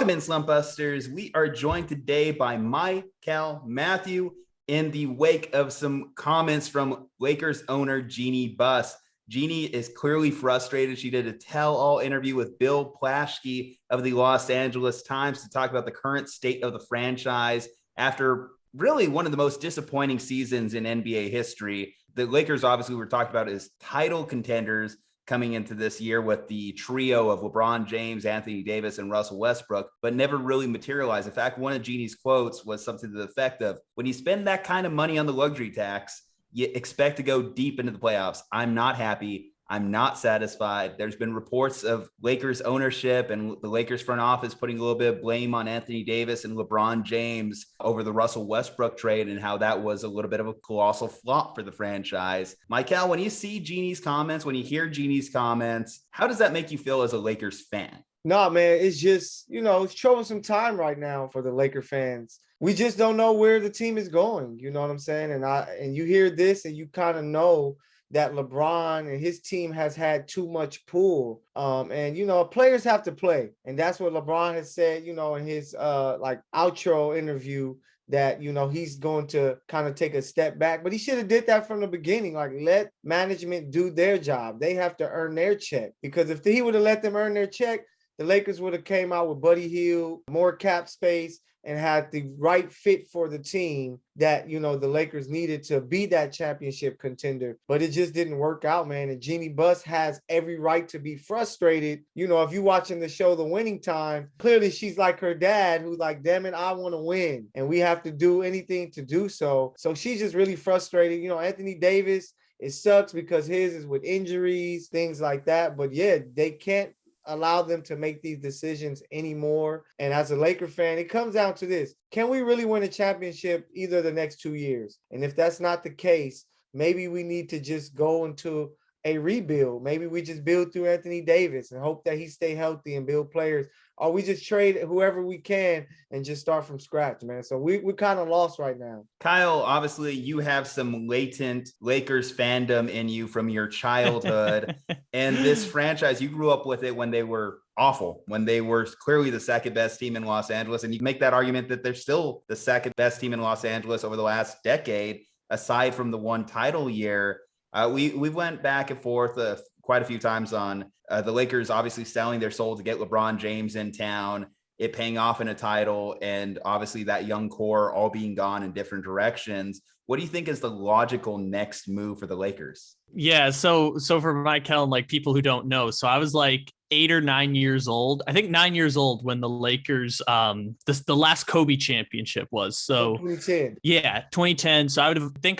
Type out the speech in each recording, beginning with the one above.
Welcome in, Slump Busters. We are joined today by Mykell, Mathieu, in the wake of some comments from Lakers owner Jeanie Buss. Jeanie is clearly frustrated. She did a tell-all interview with Bill Plaschke of the Los Angeles Times to talk about the current state of the franchise after really one of the most disappointing seasons in NBA history. The Lakers, obviously, we're talking about as title contenders coming into this year with the trio of LeBron James, Anthony Davis, and Russell Westbrook, but never really materialized. In fact, one of Jeanie's quotes was something to the effect of, when you spend that kind of money on the luxury tax, you expect to go deep into the playoffs. I'm not happy. I'm not satisfied. There's been reports of Lakers ownership and the Lakers front office putting a little bit of blame on Anthony Davis and LeBron James over the Russell Westbrook trade and how that was a little bit of a colossal flop for the franchise. Mykell, when you see Jeanie's comments, when you hear Jeanie's comments, how does that make you feel as a Lakers fan? No, man, it's just, it's troublesome time right now for the Laker fans. We just don't know where the team is going. You know what I'm saying? And you hear this and you kind of know that LeBron and his team has had too much pull. Players have to play. And that's what LeBron has said, in his outro interview, that, he's going to kind of take a step back. But he should have did that from the beginning. Like, let management do their job. They have to earn their check. Because if he would have let them earn their check, the Lakers would have came out with Buddy Hield, more cap space, and had the right fit for the team that, the Lakers needed to be that championship contender. But it just didn't work out, man. And Jeanie Buss has every right to be frustrated. If you're watching the show The Winning Time, clearly she's like her dad, who's like, damn it, I want to win. And we have to do anything to do so. So she's just really frustrated. Anthony Davis, it sucks because his is with injuries, things like that. But yeah, they can't allow them to make these decisions anymore. And as a Laker fan, it comes down to this: can we really win a championship either the next 2 years? And if that's not the case, maybe we need to just go into a rebuild. Maybe we just build through Anthony Davis and hope that he stay healthy and build players. Or we just trade whoever we can and just start from scratch, man. So we're kind of lost right now. Kyle, obviously you have some latent Lakers fandom in you from your childhood. And this franchise, you grew up with it when they were awful, when they were clearly the second best team in Los Angeles. And you make that argument that they're still the second best team in Los Angeles over the last decade, aside from the one title year. We went back and forth quite a few times on the Lakers obviously selling their soul to get LeBron James in town, it paying off in a title, and obviously that young core all being gone in different directions. What do you think is the logical next move for the Lakers? Yeah, so for Mykell, like people who don't know, so I was like 8 or 9 years old. I think 9 years old when the Lakers, the last Kobe championship was. So 2010. Yeah, 2010. So I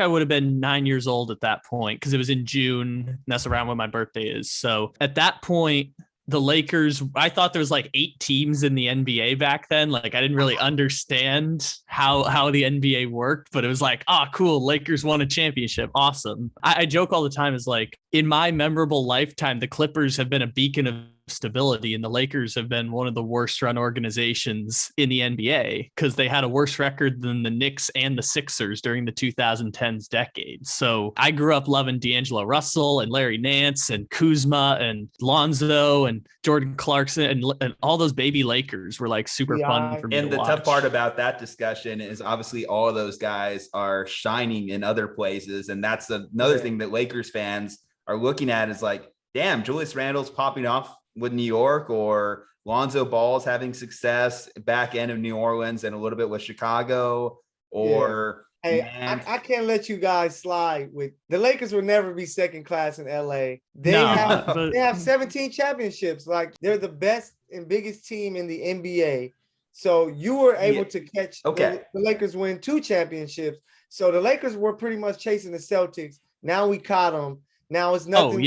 would have been 9 years old at that point because it was in June. And that's around when my birthday is. So at that point, the Lakers, I thought there was like 8 teams in the NBA back then. Like I didn't really understand how the NBA worked, but it was like, cool. Lakers won a championship. Awesome. I joke all the time is like, in my memorable lifetime, the Clippers have been a beacon of stability, and the Lakers have been one of the worst run organizations in the NBA because they had a worse record than the Knicks and the Sixers during the 2010s decade. So I grew up loving D'Angelo Russell and Larry Nance and Kuzma and Lonzo and Jordan Clarkson and all those baby Lakers were like super fun for me. And to the watch. Tough part about that discussion is obviously all of those guys are shining in other places. And that's another thing that Lakers fans are looking at is like, damn, Julius Randle's popping off with New York, or Lonzo Ball's having success back end of New Orleans and a little bit with Chicago, or Hey, I can't let you guys slide with the Lakers will never be second class in LA. They have 17 championships. Like they're the best and biggest team in the NBA. So you were able to catch the Lakers win 2 championships. So the Lakers were pretty much chasing the Celtics. Now we caught them. Now it's nothing.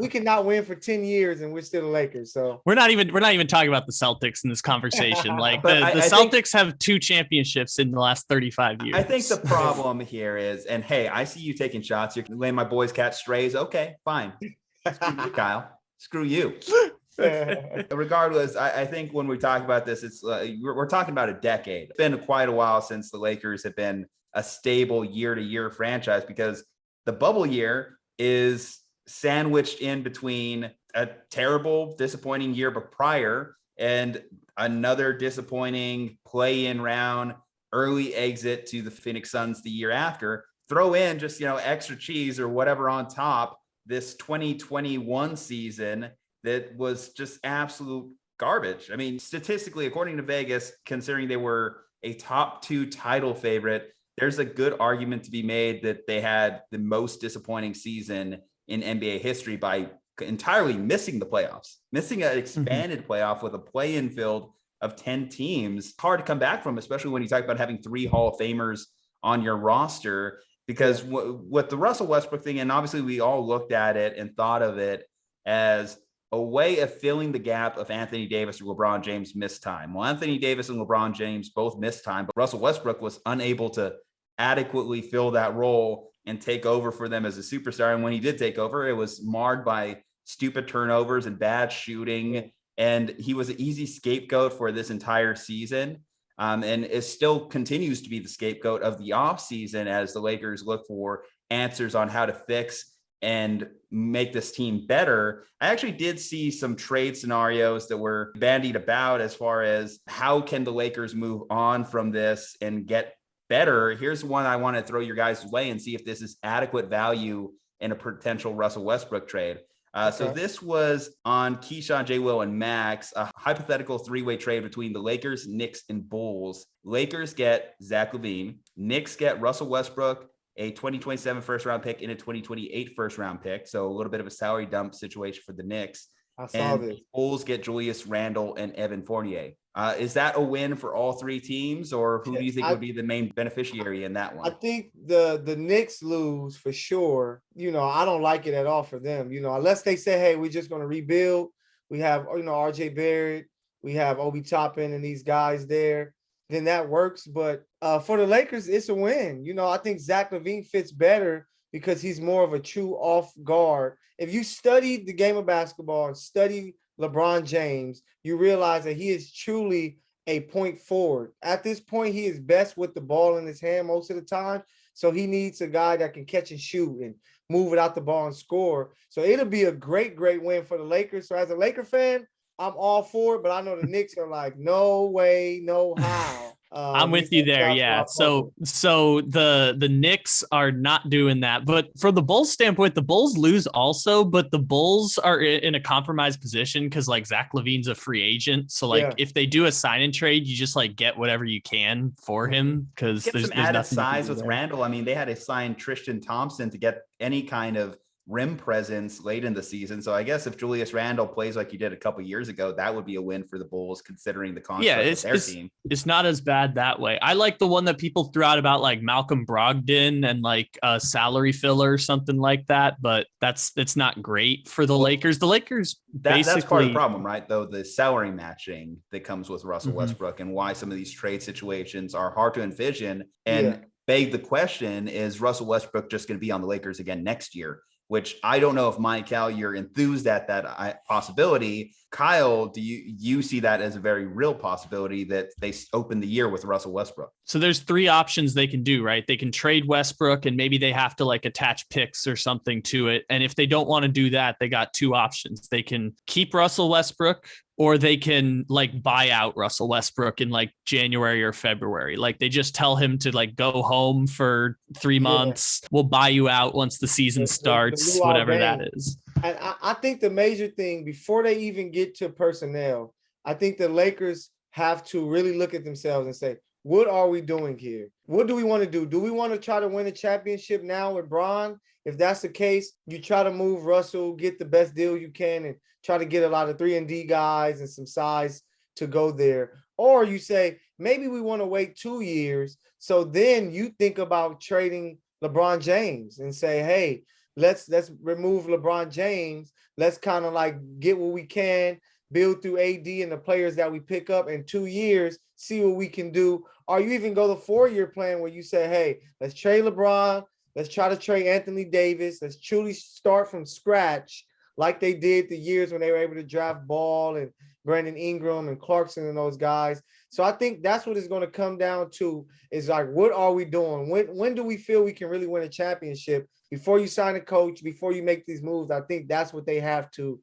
We cannot win for 10 years and we're still the Lakers. So we're not even talking about the Celtics in this conversation. Like the Celtics have 2 championships in the last 35 years. I think the problem here is, and hey, I see you taking shots. You're laying my boys catch strays. Okay, fine. Screw you, Kyle. Screw you. Regardless, I think when we talk about this, it's we're talking about a decade. It's been quite a while since the Lakers have been a stable year-to-year franchise, because the bubble year is sandwiched in between a terrible, disappointing year but prior and another disappointing play-in round, early exit to the Phoenix Suns the year after. Throw in just, extra cheese or whatever on top, this 2021 season that was just absolute garbage. I mean, statistically, according to Vegas, considering they were a top 2 title favorite, there's a good argument to be made that they had the most disappointing season in NBA history by entirely missing the playoffs, missing an expanded playoff with a play-in field of 10 teams. Hard to come back from, especially when you talk about having 3 Hall of Famers on your roster, because what the Russell Westbrook thing, and obviously we all looked at it and thought of it as a way of filling the gap of Anthony Davis or LeBron James missed time. Well, Anthony Davis and LeBron James both missed time, but Russell Westbrook was unable to adequately fill that role and take over for them as a superstar. And when he did take over, it was marred by stupid turnovers and bad shooting. And he was an easy scapegoat for this entire season. And it still continues to be the scapegoat of the offseason as the Lakers look for answers on how to fix and make this team better. I actually did see some trade scenarios that were bandied about as far as how can the Lakers move on from this and get better. Here's one I want to throw your guys' way and see if this is adequate value in a potential Russell Westbrook trade. So this was on Keyshawn, J. Will, and Max, a hypothetical 3-way trade between the Lakers, Knicks, and Bulls. Lakers get Zach LaVine. Knicks get Russell Westbrook, a 2027 first-round pick, and a 2028 first-round pick. So a little bit of a salary dump situation for the Knicks. I saw this. Bulls get Julius Randle and Evan Fournier. Is that a win for all 3 teams, or who do you think would be the main beneficiary in that one? I think the Knicks lose for sure. I don't like it at all for them. Unless they say, hey, we're just going to rebuild. We have, RJ Barrett, we have Obi Toppin and these guys there, then that works. But for the Lakers, it's a win. I think Zach LaVine fits better because he's more of a true off guard. If you study the game of basketball and study LeBron James, you realize that he is truly a point forward. At this point, he is best with the ball in his hand most of the time. So he needs a guy that can catch and shoot and move it out the ball and score. So it'll be a great, great win for the Lakers. So as a Laker fan, I'm all for it, but I know the Knicks are like, no way, no how. I'm with you there. Yeah. So the Knicks are not doing that, but from the Bulls standpoint, the Bulls lose also, but the Bulls are in a compromised position because like Zach LaVine's a free agent. So if they do a sign and trade, you just like get whatever you can for him because there's some added nothing size with Randall. I mean, they had to sign Tristan Thompson to get any kind of rim presence late in the season. So I guess if Julius Randle plays like he did a couple years ago, that would be a win for the Bulls considering the construct of their team. It's not as bad that way. I like the one that people threw out about like Malcolm Brogdon and like a salary filler or something like that, but it's not great for the Lakers. The Lakers that's part of the problem, right? Though the salary matching that comes with Russell Westbrook and why some of these trade situations are hard to envision and beg the question, is Russell Westbrook just going to be on the Lakers again next year? Which I don't know if Mykell, you're enthused at that possibility. Kyle, do you see that as a very real possibility that they open the year with Russell Westbrook? So there's 3 options they can do, right? They can trade Westbrook and maybe they have to like attach picks or something to it. And if they don't want to do that, they got 2 options. They can keep Russell Westbrook or they can like buy out Russell Westbrook in like January or February. Like they just tell him to like go home for 3 months. We'll buy you out once the season starts, whatever that is. And I think the major thing before they even get to personnel, I think the Lakers have to really look at themselves and say, what are we doing here? What do we want to do? Do we want to try to win a championship now with Bron? If that's the case, you try to move Russell, get the best deal you can, and try to get a lot of 3-and-D guys and some size to go there. Or you say, maybe we want to wait 2 years. So then you think about trading LeBron James and say, hey, let's remove LeBron James. Let's kind of like get what we can, build through AD and the players that we pick up in 2 years, see what we can do. Or you even go the 4-year plan where you say, hey, let's trade LeBron. Let's try to trade Anthony Davis. Let's truly start from scratch like they did the years when they were able to draft Ball and Brandon Ingram and Clarkson and those guys. So I think that's what it's going to come down to is like, what are we doing? When do we feel we can really win a championship? Before you sign a coach, before you make these moves, I think that's what they have to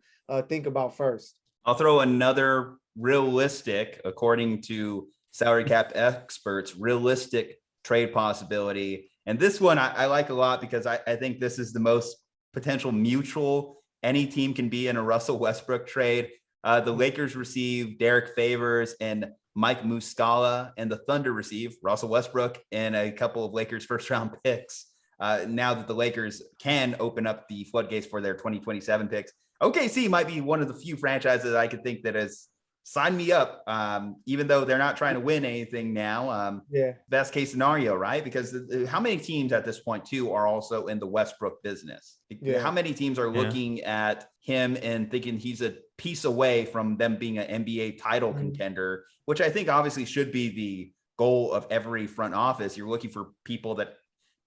think about first. I'll throw another realistic, according to salary cap experts, realistic trade possibility. And this one I like a lot because I think this is the most potential mutual any team can be in a Russell Westbrook trade. The Lakers receive Derek Favors and Mike Muscala, and the Thunder receive Russell Westbrook and a couple of Lakers first-round picks. Now that the Lakers can open up the floodgates for their 2027 picks, OKC might be one of the few franchises I could think that has signed me up, even though they're not trying to win anything now. Best case scenario, right? Because how many teams at this point, too, are also in the Westbrook business? How many teams are looking at him and thinking he's a piece away from them being an NBA title contender, which I think obviously should be the goal of every front office. You're looking for people that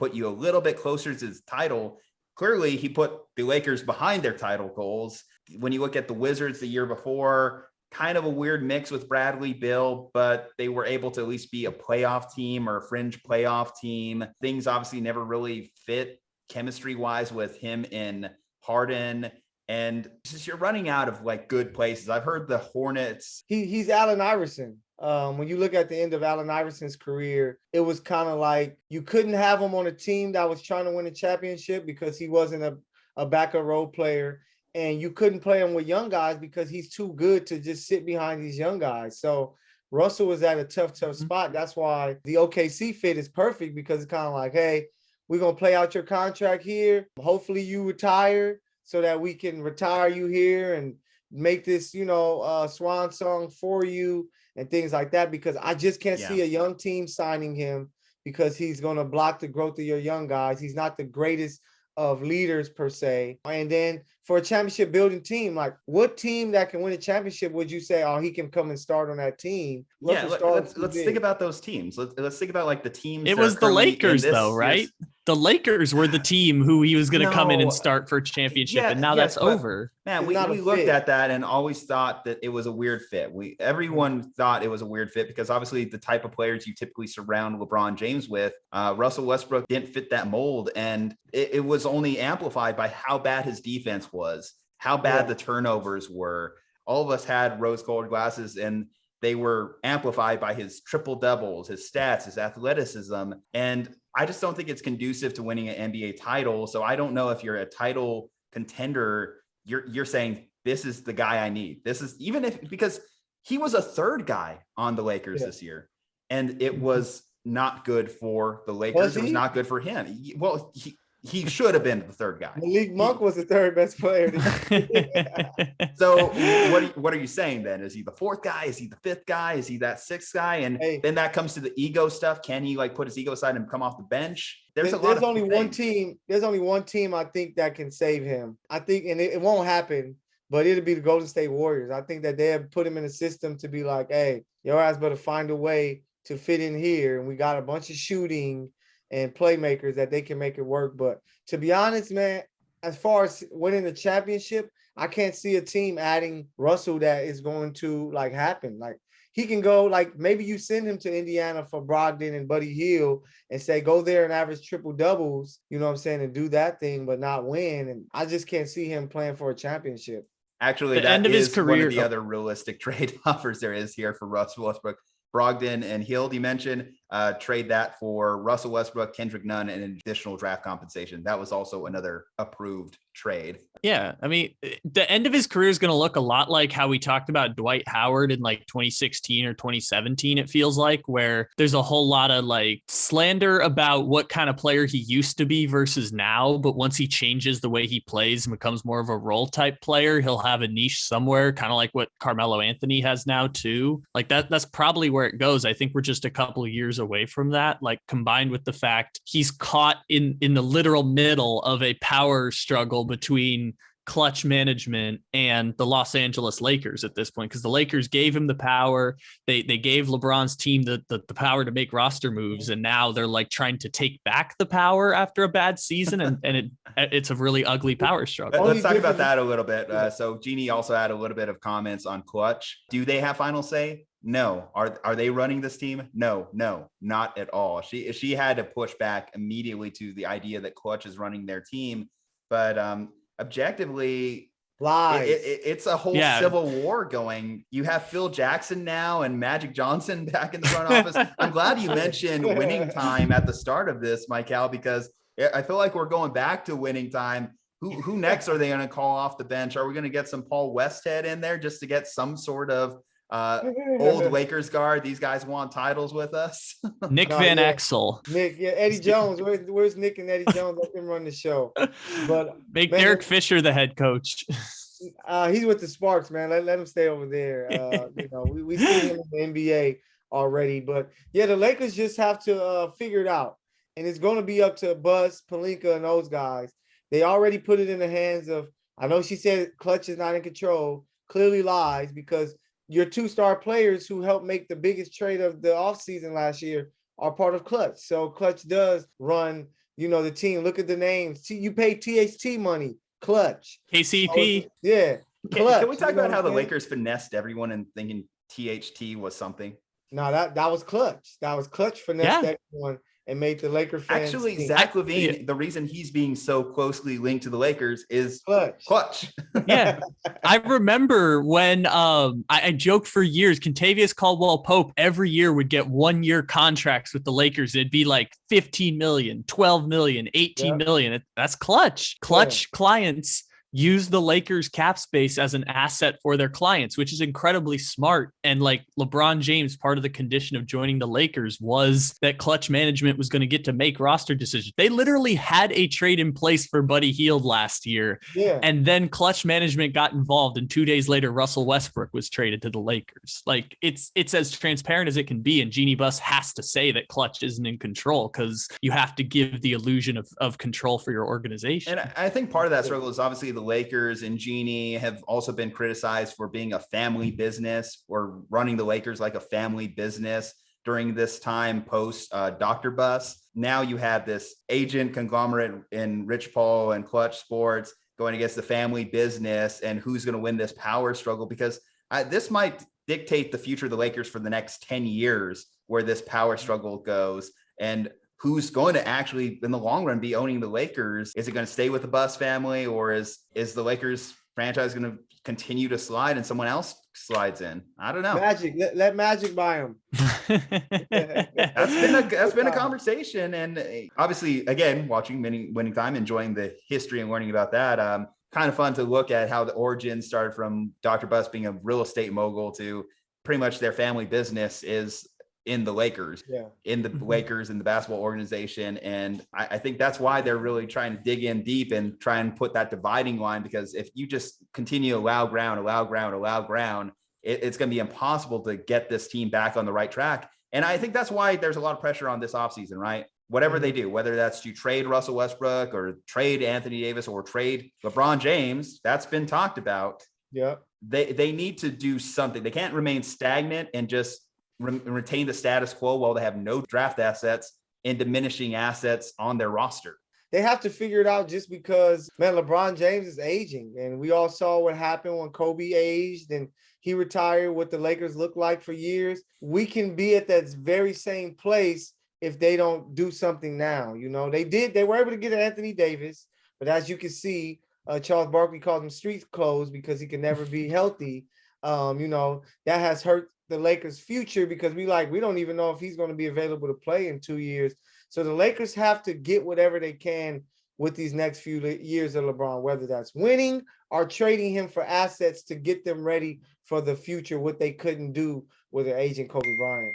put you a little bit closer to his title. Clearly, he put the Lakers behind their title goals. When you look at the Wizards the year before, kind of a weird mix with Bradley Beal, but they were able to at least be a playoff team or a fringe playoff team. Things obviously never really fit chemistry-wise with him and Harden. And just you're running out of like good places. I've heard the Hornets. He's Allen Iverson. When you look at the end of Allen Iverson's career, it was kind of like you couldn't have him on a team that was trying to win a championship because he wasn't a backup role player. And you couldn't play him with young guys because he's too good to just sit behind these young guys. So Russell was at a tough spot. That's why the OKC fit is perfect, because it's kind of like, hey, we're going to play out your contract here. Hopefully you retire so that we can retire you here and make this, swan song for you and things like that, because I just can't see a young team signing him because he's going to block the growth of your young guys. He's not the greatest of leaders per se. And then for a championship building team, like what team that can win a championship would you say, oh, he can come and start on that team? Let's think about those teams. Let's think about like the teams. It was the Lakers though, right? The Lakers were the team who he was going to come in and start for a championship, and now that's over. Man, we looked at that and always thought that it was a weird fit. Everyone thought it was a weird fit because obviously the type of players you typically surround LeBron James with, Russell Westbrook didn't fit that mold, and it was only amplified by how bad his defense was, how bad the turnovers were. All of us had rose-colored glasses, and they were amplified by his triple doubles, his stats, his athleticism, and I just don't think it's conducive to winning an NBA title. So I don't know if you're a title contender, you're saying this is the guy I need. This is because he was a third guy on the Lakers this year, and it was not good for the Lakers. It was not good for him. He should have been the third guy. Malik Monk was the third best player. So what are you saying then? Is he the fourth guy? Is he the fifth guy? Is he that sixth guy? And then that comes to the ego stuff. Can he like put his ego aside and come off the bench? There's only one team. There's only one team I think that can save him. I think, and it won't happen, but it'll be the Golden State Warriors. I think that they have put him in a system to be like, hey, your ass better find a way to fit in here. And we got a bunch of shooting and playmakers that they can make it work. But to be honest, man, as far as winning the championship, I can't see a team adding Russell that is going to like happen. Like he can go, like maybe you send him to Indiana for Brogdon and Buddy Hield and say, go there and average triple doubles, you know what I'm saying, and do that thing, but not win. And I just can't see him playing for a championship. Actually, that end of his career, one of the other realistic trade offers there is here for Russell Westbrook. Brogdon and Hield, you mentioned, trade that for Russell Westbrook, Kendrick Nunn, and an additional draft compensation. That was also another approved trade. Yeah, I mean, the end of his career is going to look a lot like how we talked about Dwight Howard in like 2016 or 2017, it feels like, where there's a whole lot of like slander about what kind of player he used to be versus now. But once he changes the way he plays and becomes more of a role type player, he'll have a niche somewhere, kind of like what Carmelo Anthony has now too. Like that's probably where it goes. I think we're just a couple of years away from that, like combined with the fact he's caught in the literal middle of a power struggle between Klutch management and the Los Angeles Lakers at this point, because the Lakers gave him the power. They gave LeBron's team the power to make roster moves, and now they're like trying to take back the power after a bad season, and it's a really ugly power struggle. Let's talk about that a little bit. So Jeanie also had a little bit of comments on Klutch. Do they have final say? No. Are they running this team? No, not at all. She had to push back immediately to the idea that Klutch is running their team, but objectively, Lies. It's a whole civil war going. You have Phil Jackson now and Magic Johnson back in the front office. I'm glad you mentioned winning time at the start of this, Mykell, because I feel like we're going back to winning time. Who next are they going to call off the bench? Are we going to get some Paul Westhead in there just to get some sort of old Lakers guard? These guys want titles with us. Nick Van Exel. Nick, Eddie Jones. Where's Nick and Eddie Jones? Let them run the show. But make Derek Fisher the head coach. He's with the Sparks, man. Let him stay over there. We see him in the NBA already. But yeah, the Lakers just have to figure it out. And it's going to be up to Buss, Pelinka, and those guys. They already put it in the hands of, I know she said Klutch is not in control, clearly lies, because your 2-star players who helped make the biggest trade of the offseason last year are part of Klutch. So Klutch does run, the team. Look at the names. You pay THT money, Klutch. KCP. So, yeah. Can we talk about how the Lakers finessed everyone and thinking THT was something? No, that was Klutch. That was Klutch finessed everyone and made the Laker fans. Actually, Zach LaVine, the reason he's being so closely linked to the Lakers is Klutch. Yeah. I remember when I joked for years, Kentavious Caldwell-Pope every year would get 1-year contracts with the Lakers. It'd be like 15 million, 12 million, 18 million. That's Klutch. Klutch clients use the Lakers cap space as an asset for their clients, which is incredibly smart. And like LeBron James, part of the condition of joining the Lakers was that Klutch management was going to get to make roster decisions. They literally had a trade in place for Buddy Hield last year. Yeah. And then Klutch management got involved. And 2 days later, Russell Westbrook was traded to the Lakers. Like it's as transparent as it can be. And Jeanie Buss has to say that Klutch isn't in control because you have to give the illusion of control for your organization. And I think part of that struggle is obviously the Lakers and Jeanie have also been criticized for being a family business or running the Lakers like a family business during this time post Dr. Buss. Now you have this agent conglomerate in Rich Paul and Klutch Sports going against the family business, and who's going to win this power struggle, because this might dictate the future of the Lakers for the next 10 years, where this power struggle goes. And who's going to actually, in the long run, be owning the Lakers? Is it going to stay with the Buss family, or is the Lakers franchise going to continue to slide and someone else slides in? I don't know. Magic, let Magic buy him. That's been a conversation, and obviously, again, watching Winning Time, enjoying the history and learning about that. Kind of fun to look at how the origins started from Dr. Buss being a real estate mogul to pretty much their family business is in the Lakers, in the Lakers and the basketball organization. And I think that's why they're really trying to dig in deep and try and put that dividing line, because if you just continue to allow ground, it's going to be impossible to get this team back on the right track. And I think that's why there's a lot of pressure on this offseason, right? Whatever they do, whether that's to trade Russell Westbrook or trade Anthony Davis or trade LeBron James, that's been talked about. Yeah. They need to do something. They can't remain stagnant and just retain the status quo while they have no draft assets and diminishing assets on their roster. They have to figure it out, just because, man, LeBron James is aging. And we all saw what happened when Kobe aged and he retired, what the Lakers looked like for years. We can be at that very same place if they don't do something now. They were able to get Anthony Davis, but as you can see, Charles Barkley calls him street clothes because he can never be healthy. That has hurt the Lakers' future, because we don't even know if he's going to be available to play in 2 years. So the Lakers have to get whatever they can with these next few years of LeBron, whether that's winning or trading him for assets to get them ready for the future, what they couldn't do with their agent Kobe Bryant.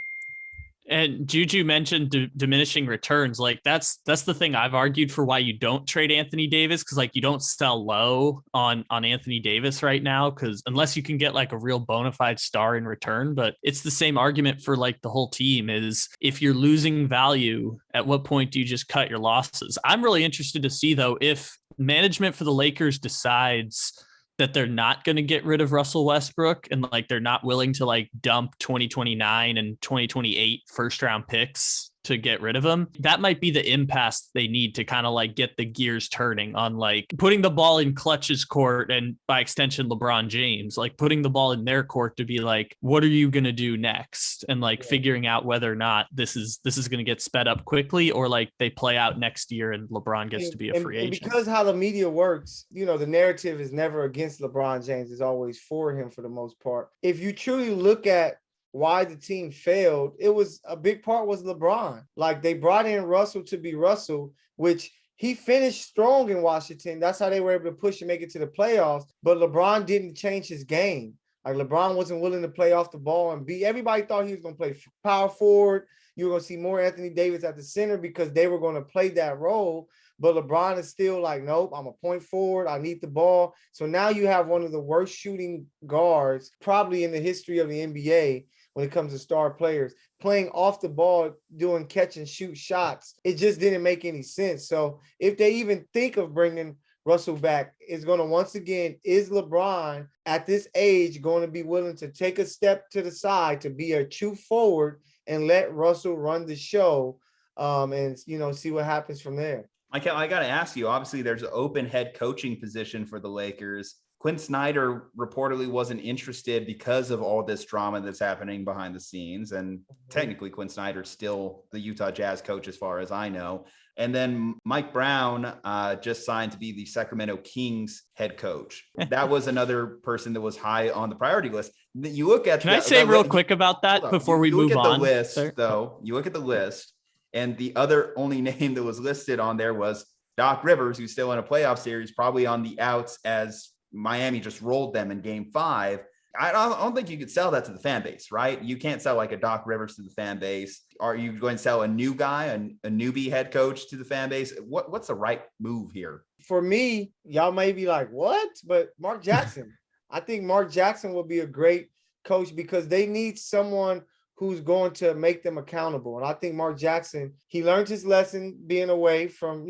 And Juju mentioned diminishing returns. Like that's the thing I've argued for why you don't trade Anthony Davis, because like you don't sell low on Anthony Davis right now, because unless you can get like a real bona fide star in return. But it's the same argument for like the whole team is, if you're losing value, at what point do you just cut your losses? I'm really interested to see though, if management for the Lakers decides that they're not going to get rid of Russell Westbrook and like they're not willing to like dump 2029 and 2028 first round picks to get rid of him. That might be the impasse they need to kind of like get the gears turning on like putting the ball in Klutch's court and by extension LeBron James, like putting the ball in their court to be like, what are you going to do next? And like figuring out whether or not this is going to get sped up quickly or like they play out next year and LeBron gets to be a free agent. And because how the media works, you know, the narrative is never against LeBron James. It's always for him for the most part. If you truly look at why the team failed, it was a big part was LeBron. Like they brought in Russell to be Russell, which he finished strong in Washington. That's how they were able to push and make it to the playoffs. But LeBron didn't change his game. Like LeBron wasn't willing to play off the ball and be. Everybody thought he was going to play power forward. You were going to see more Anthony Davis at the center because they were going to play that role. But LeBron is still like, nope, I'm a point forward. I need the ball. So now you have one of the worst shooting guards probably in the history of the NBA when it comes to star players, playing off the ball, doing catch and shoot shots. It just didn't make any sense. So if they even think of bringing Russell back, it's going to, once again, is LeBron at this age going to be willing to take a step to the side to be a true forward and let Russell run the show and, you know, see what happens from there? I got to ask you, obviously there's an open head coaching position for the Lakers. Quinn Snyder reportedly wasn't interested because of all this drama that's happening behind the scenes. And technically Quinn Snyder's still the Utah Jazz coach as far as I know. And then Mike Brown just signed to be the Sacramento Kings head coach. That was another person that was high on the priority list. You look at Can I say real quick about that before we move on? You look at the list, though. You look at the list, and the other only name that was listed on there was Doc Rivers, who's still in a playoff series, probably on the outs as Miami just rolled them in Game 5. I don't think you could sell that to the fan base, right? You can't sell like a Doc Rivers to the fan base. Are you going to sell a new guy, a newbie head coach to the fan base? What's the right move here? For me, y'all may be like, what? But Mark Jackson. I think Mark Jackson will be a great coach because they need someone who's going to make them accountable. And I think Mark Jackson, he learned his lesson being away from,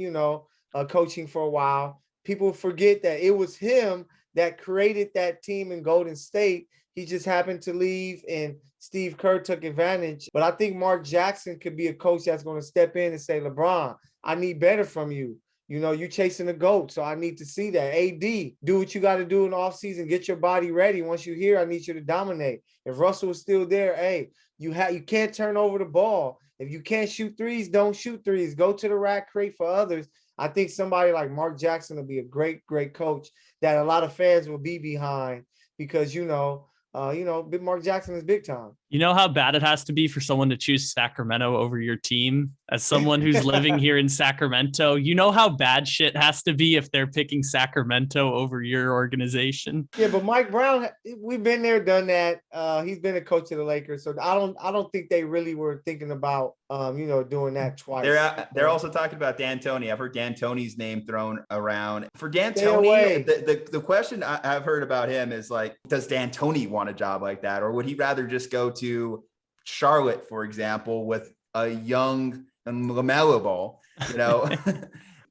coaching for a while. People forget that it was him that created that team in Golden State. He just happened to leave and Steve Kerr took advantage. But I think Mark Jackson could be a coach that's going to step in and say, LeBron, I need better from you. You know, you're chasing the GOAT, so I need to see that. AD, do what you got to do in the offseason. Get your body ready. Once you're here, I need you to dominate. If Russell is still there, hey, you can't turn over the ball. If you can't shoot threes, don't shoot threes. Go to the rack, create for others. I think somebody like Mark Jackson will be a great, great coach that a lot of fans will be behind because, Mark Jackson is big time. You know how bad it has to be for someone to choose Sacramento over your team? As someone who's living here in Sacramento, you know how bad shit has to be if they're picking Sacramento over your organization. Yeah, but Mike Brown, we've been there, done that. He's been a coach of the Lakers, so I don't think they really were thinking about doing that twice. They're also talking about D'Antoni. I've heard D'Antoni's name thrown around. For D'Antoni, the question I've heard about him is like, does D'Antoni want a job like that, or would he rather just go to Charlotte, for example, with a young LaMelo Ball,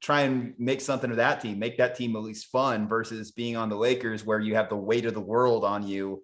try and make something of that team, make that team at least fun versus being on the Lakers where you have the weight of the world on you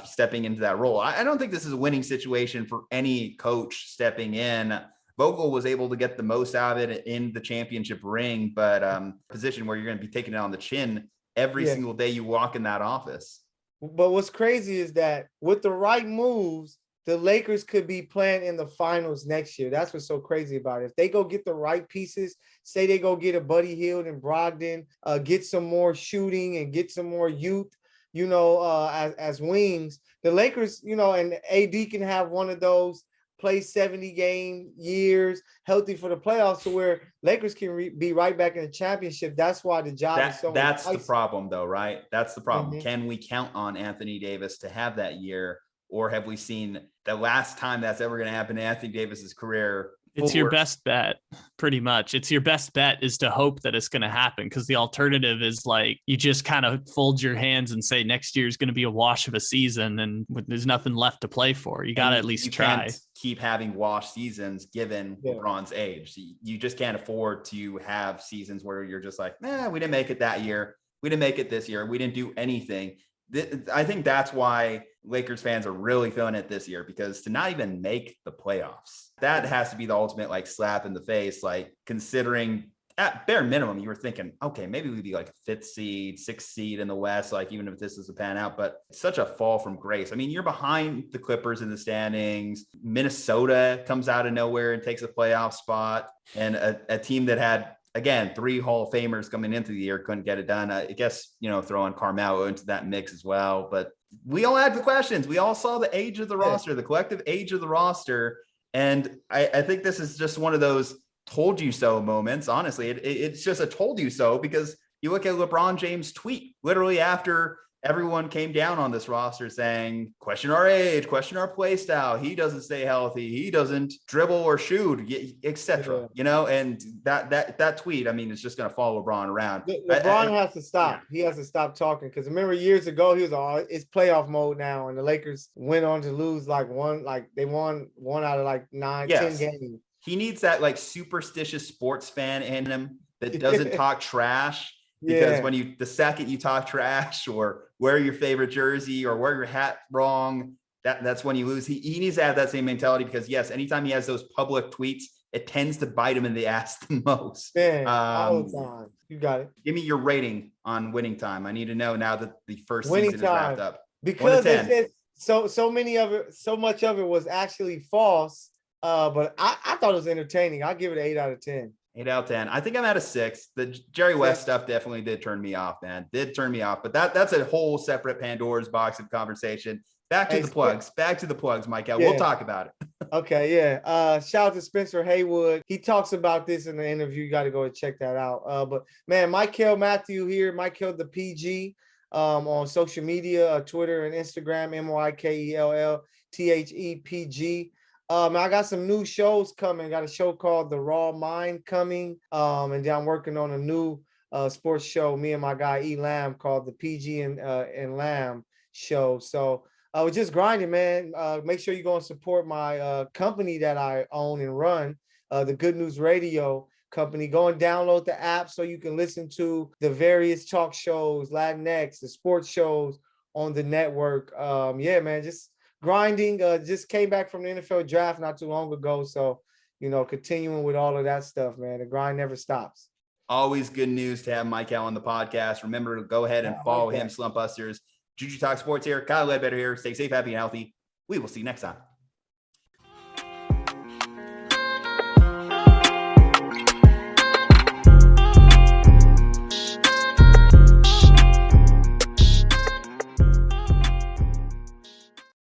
stepping into that role. I don't think this is a winning situation for any coach stepping in. Vogel was able to get the most out of it in the championship ring, but position where you're going to be taking it on the chin every single day you walk in that office. But what's crazy is that with the right moves, the Lakers could be playing in the finals next year. That's what's so crazy about it. If they go get the right pieces, say they go get a Buddy Hield and Brogdon, get some more shooting and get some more youth, as wings, the Lakers, and AD can have one of those play 70 game years healthy for the playoffs to where Lakers can be right back in the championship. That's why the job is so that's enticing. The problem though, right? That's the problem. Mm-hmm. Can we count on Anthony Davis to have that year? Or have we seen the last time that's ever going to happen in Anthony Davis's career? It's your best bet, pretty much. It's your best bet is to hope that it's going to happen because the alternative is like you just kind of fold your hands and say next year is going to be a wash of a season and there's nothing left to play for. You got to at least try. Can't keep having wash seasons given LeBron's age. You just can't afford to have seasons where you're just like, we didn't make it that year. We didn't make it this year. We didn't do anything. I think that's why Lakers fans are really feeling it this year, because to not even make the playoffs, that has to be the ultimate like slap in the face. Like, considering at bare minimum, you were thinking, okay, maybe we'd be like a 5th seed, 6th seed in the West, like even if this is a pan out, but it's such a fall from grace. I mean, you're behind the Clippers in the standings. Minnesota comes out of nowhere and takes a playoff spot, and a team that had, again, 3 Hall of Famers coming into the year couldn't get it done. I guess, throwing Carmelo into that mix as well, but we all had the questions. We all saw the age of the roster, the collective age of the roster. And I think this is just one of those told you so moments. Honestly, it's just a told you so, because you look at LeBron James' tweet literally after everyone came down on this roster saying, question our age, question our play style. He doesn't stay healthy. He doesn't dribble or shoot, etc. And that tweet, I mean, it's just going to follow LeBron around. LeBron has to stop. Yeah. He has to stop talking, because remember years ago, he was it's playoff mode now, and the Lakers went on to lose they won 1 out of 10 games. He needs that like superstitious sports fan in him that doesn't talk trash. Because when the second you talk trash or wear your favorite jersey or wear your hat wrong, that's when you lose. He needs to have that same mentality, because yes, anytime he has those public tweets, it tends to bite him in the ass the most. Man, all the time. You got it. Give me your rating on winning time. I need to know now that the first winning season is wrapped up. Because so much of it was actually false. But I thought it was entertaining. I'll give it an 8 out of 10. 8 out of 10. I think I'm at a 6. The Jerry West stuff definitely did turn me off, man. Did turn me off. But that's a whole separate Pandora's box of conversation. Back to the plugs, Mykell. We'll talk about it. Okay, yeah. Shout out to Spencer Haywood. He talks about this in the interview. You got to go and check that out. But man, Mykell Mathieu here. Mykell the PG on social media, Twitter and Instagram, MykellThepG. I got some new shows coming. Got a show called The Raw Mind coming. And then I'm working on a new sports show, me and my guy E Lamb, called the PG and Lamb show. So we're just grinding, man. Make sure you go and support my company that I own and run, the Good News Radio company. Go and download the app so you can listen to the various talk shows, Latinx, the sports shows on the network. Yeah, man, just grinding. Just came back from the NFL draft not too long ago. So, continuing with all of that stuff, man. The grind never stops. Always good news to have Mykell on the podcast. Remember to go ahead and follow him, Slump Busters. Juju Talk Sports here. Kyle Ledbetter here. Stay safe, happy, and healthy. We will see you next time.